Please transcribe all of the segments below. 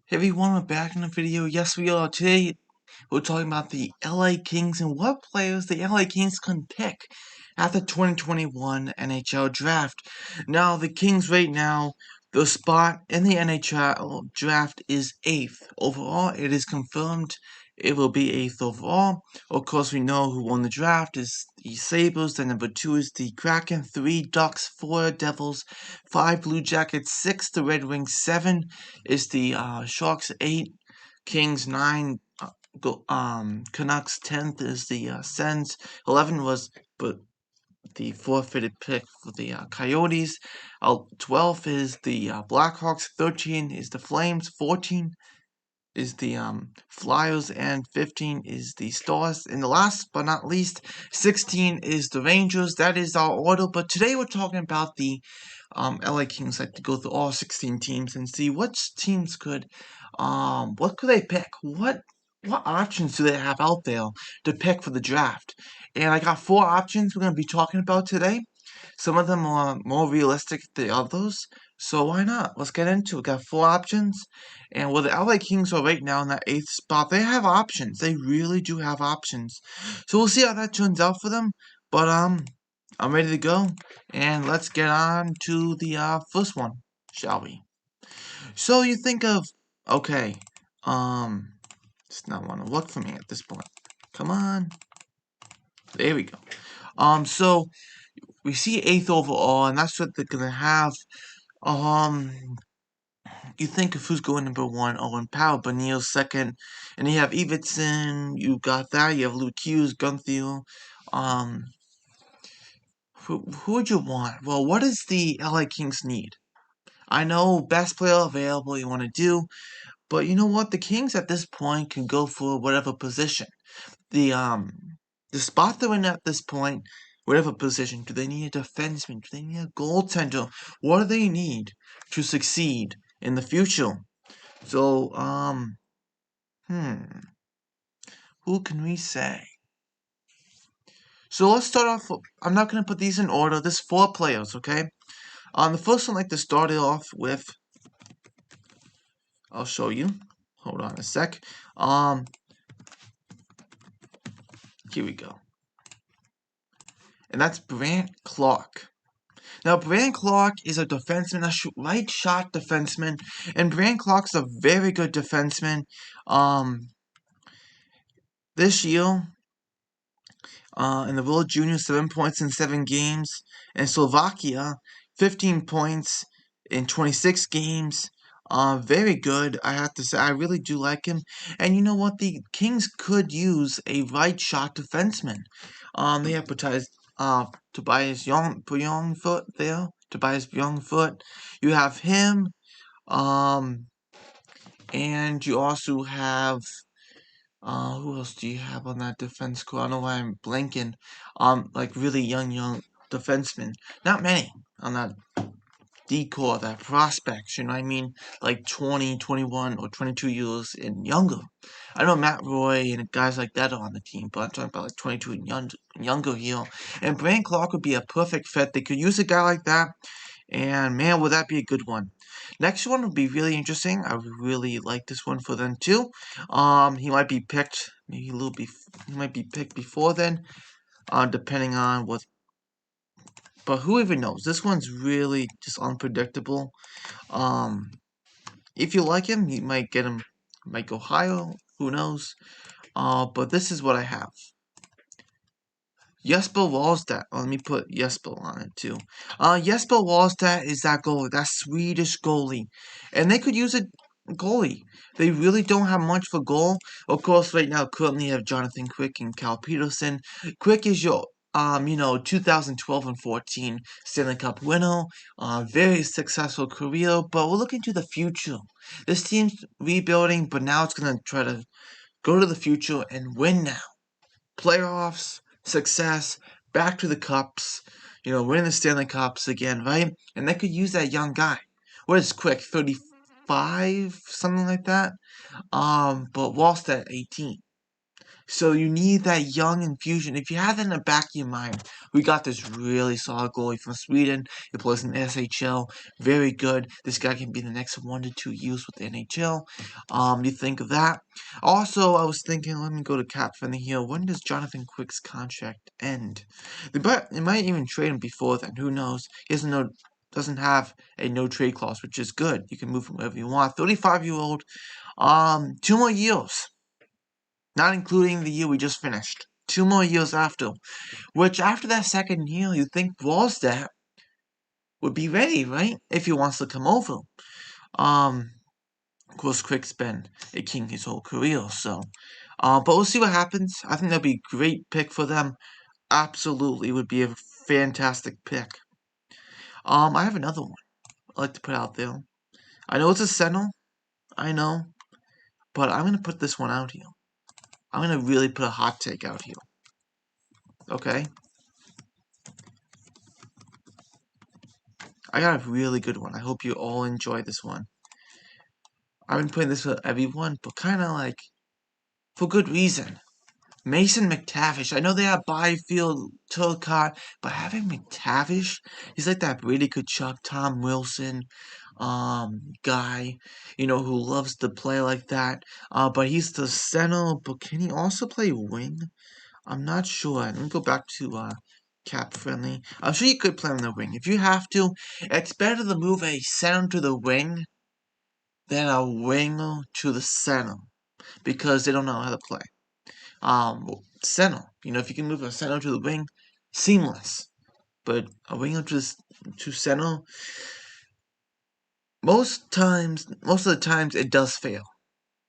Hey everyone, we're back in the video. Yes, we are. Today, we're talking about the LA Kings and what players the LA Kings can pick at the 2021 NHL Draft. Now, the Kings right now, the spot in the NHL Draft is 8th. Overall, it is confirmed it will be 8th overall. Of course, we know who won the draft is the Sabres. Then number 2 is the Kraken, 3 Ducks, 4 Devils, 5 Blue Jackets, 6 the Red Wings, 7 is the Sharks, 8 Kings, 9 Canucks, 10th is the Sens, 11 was but the forfeited pick for the Coyotes, 12 is the Blackhawks, 13 is the Flames, 14 is the Flyers, and 15 is the Stars. And the last but not least, 16 is the Rangers. That is our order. But today we're talking about the LA Kings. Like to go through all 16 teams and see which teams what could they pick? What options do they have out there to pick for the draft? And I got 4 options we're going to be talking about today. Some of them are more realistic than others, so why not? Let's get into it. We got 4 options, and where the LA Kings are right now in that 8th spot, they have options. They really do have options. So we'll see how that turns out for them. But I'm ready to go, and let's get on to the first one, shall we? So you think of, okay, it's not want to look for me at this point. Come on. There we go. So we see 8th overall, and that's what they're gonna have. You think of who's going number 1, Owen Powell, Benil second, and you have Iverson, you got that, you have Luke Hughes, Gunther, who would you want? Well, what does the LA Kings need? I know best player available you want to do, but you know what? The Kings at this point can go for whatever position. The spot they're in at this point, whatever position, do they need a defenseman? Do they need a goaltender? What do they need to succeed in the future? So, who can we say? So let's start off. I'm not gonna put these in order. There's 4 players, okay? The first one I'd like to start it off with. I'll show you. Hold on a sec. Here we go. And that's Brandt Clark. Now, Brandt Clark is a defenseman, a right shot defenseman, and Brandt Clark's a very good defenseman. This year, in the World Junior, 7 points in 7 games. In Slovakia, 15 points in 26 games. Very good, I have to say. I really do like him. And you know what? The Kings could use a right shot defenseman. They have Tobias Youngfoot there. Tobias Youngfoot. You have him. And you also have who else do you have on that defense core? I don't know why I'm blanking. Like really young defensemen. Not many on that D-core, that prospects, you know what I mean? Like 20, 21, or 22 years and younger. I know Matt Roy and guys like that are on the team, but I'm talking about like 22 and younger here. And Brandt Clark would be a perfect fit. They could use a guy like that, and man, would that be a good one. Next one would be really interesting. I really like this one for them too. He might be picked maybe he might be picked before then, depending on what. But who even knows? This one's really just unpredictable. If you like him, you might get him, might go higher. Who knows? But this is what I have. Jesper Wallstedt. Let me put Jesper on it too. Jesper Wallstedt is that goalie, that Swedish goalie, and they could use a goalie. They really don't have much for goal. Of course, right now currently have Jonathan Quick and Cal Peterson. Quick is your 2012 and 14 Stanley Cup winner, very successful career, but we're looking to the future. This team's rebuilding, but now it's gonna try to go to the future and win now. Playoffs, success, back to the cups, winning the Stanley Cups again, right? And they could use that young guy. What is Quick, 35, something like that? But Walsh at 18. So you need that young infusion. If you have that in the back of your mind, we got this really solid goalie from Sweden. He plays in the SHL. Very good. This guy can be the next 1 to 2 years with the NHL. You think of that. Also, I was thinking, let me go to cap friendly here. When does Jonathan Quick's contract end? But it might even trade him before then. Who knows? He doesn't have a no trade clause, which is good. You can move him wherever you want. 35-year-old. 2 more years. Not including the year we just finished. 2 more years after. Which, after that second year, you'd think Wallstat would be ready, right? If he wants to come over. Of course, Quick's been a king his whole career, so. But we'll see what happens. I think that'll be a great pick for them. Absolutely would be a fantastic pick. I have another one I'd like to put out there. I know it's a center. I know. But I'm going to put this one out here. I'm going to really put a hot take out here. Okay? I got a really good one. I hope you all enjoy this one. I've been putting this for everyone, but kind of like for good reason. Mason McTavish. I know they have Byfield, Turcotte, but having McTavish, he's like that Brady Kachuk, Tom Wilson guy, who loves to play like that. But he's the center, but can he also play wing? I'm not sure. Let me go back to cap friendly. I'm sure you could play on the wing. If you have to, it's better to move a center to the wing than a winger to the center because they don't know how to play. Center. If you can move a center to the wing, seamless. But a winger to center, most of the times it does fail.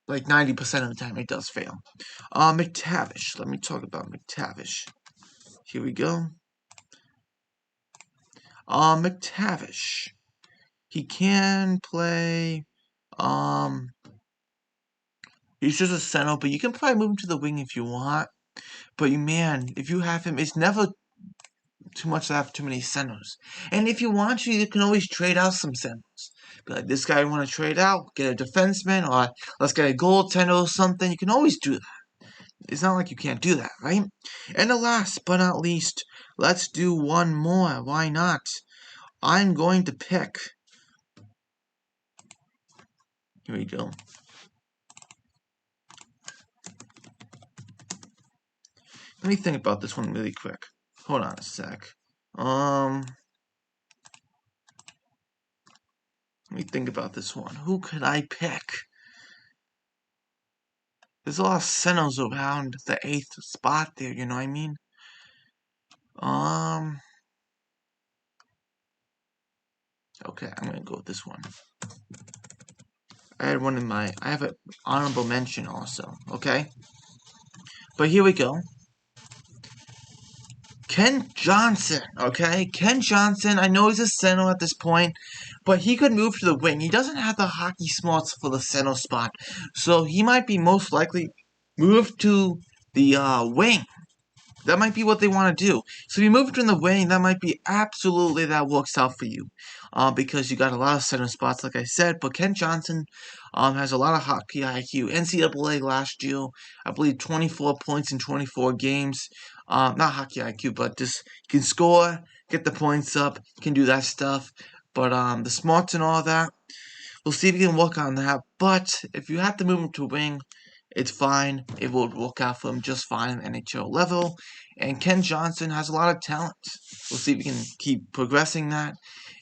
Like 90% of the time it does fail. McTavish. Let me talk about McTavish. Here we go. McTavish. He can play. He's just a center, but you can probably move him to the wing if you want. But man, if you have him, it's never too much to have too many centers. And if you want to, you can always trade out some centers. Be like, this guy I want to trade out, get a defenseman, or let's get a goaltender or something. You can always do that. It's not like you can't do that, right? And the last but not least, let's do one more. Why not? I'm going to pick. Here we go. Let me think about this one really quick. Hold on a sec. Let me think about this one. Who could I pick? There's a lot of centers around the 8th spot there, you know what I mean? Okay, I'm gonna go with this one. I have an honorable mention also, okay? But here we go. Ken Johnson, okay? Ken Johnson, I know he's a center at this point, but he could move to the wing. He doesn't have the hockey smarts for the center spot, so he might be most likely moved to the wing. That might be what they want to do. So if you move it in the wing, that might be absolutely that works out for you. Because you got a lot of center spots, like I said. But Ken Johnson has a lot of hockey IQ. NCAA last year, I believe 24 points in 24 games. Not hockey IQ, but just can score, get the points up, can do that stuff. But the smarts and all that, we'll see if we can work on that. But if you have to move him to wing, it's fine. It will work out for him just fine at NHL level. And Ken Johnson has a lot of talent. We'll see if we can keep progressing that.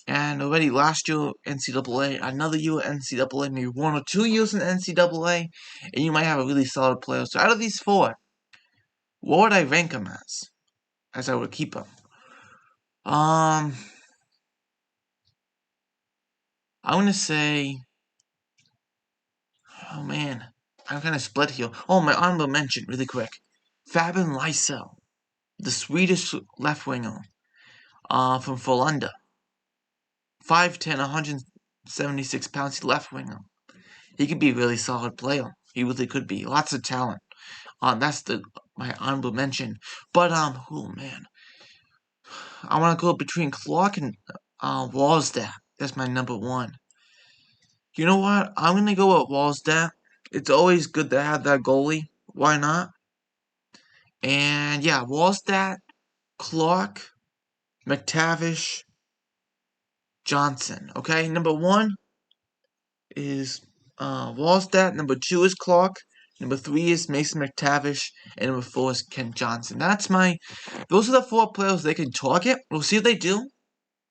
And already last year, NCAA, another year NCAA, maybe 1 or 2 years in NCAA, and you might have a really solid player. So out of these 4, what would I rank him as I would keep him? I'm going to say, oh man, I'm kind of split here. Oh, my honorable mention, really quick. Fabian Lysell, the Swedish left winger from Frölunda. 5'10", 176 pounds, left winger. He could be a really solid player. He really could be. Lots of talent. That's my honorable mention. But oh man, I want to go between Clark and Walsdat. That's my number 1. You know what? I'm gonna go with Walsdat. It's always good to have that goalie. Why not? And yeah, Wallstat, Clark, McTavish, Johnson. Okay, number 1 is Wallstat. Number 2 is Clark. Number 3 is Mason McTavish, and number 4 is Kent Johnson. Those are the 4 players they can target. We'll see if they do.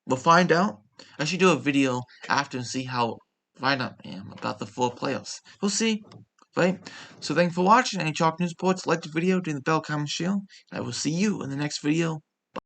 We'll find out. I should do a video after and see how right I am about the 4 players. We'll see. Right? So thanks for watching. Any Chalk News Sports, like the video, do the bell, comment, share. I will see you in the next video.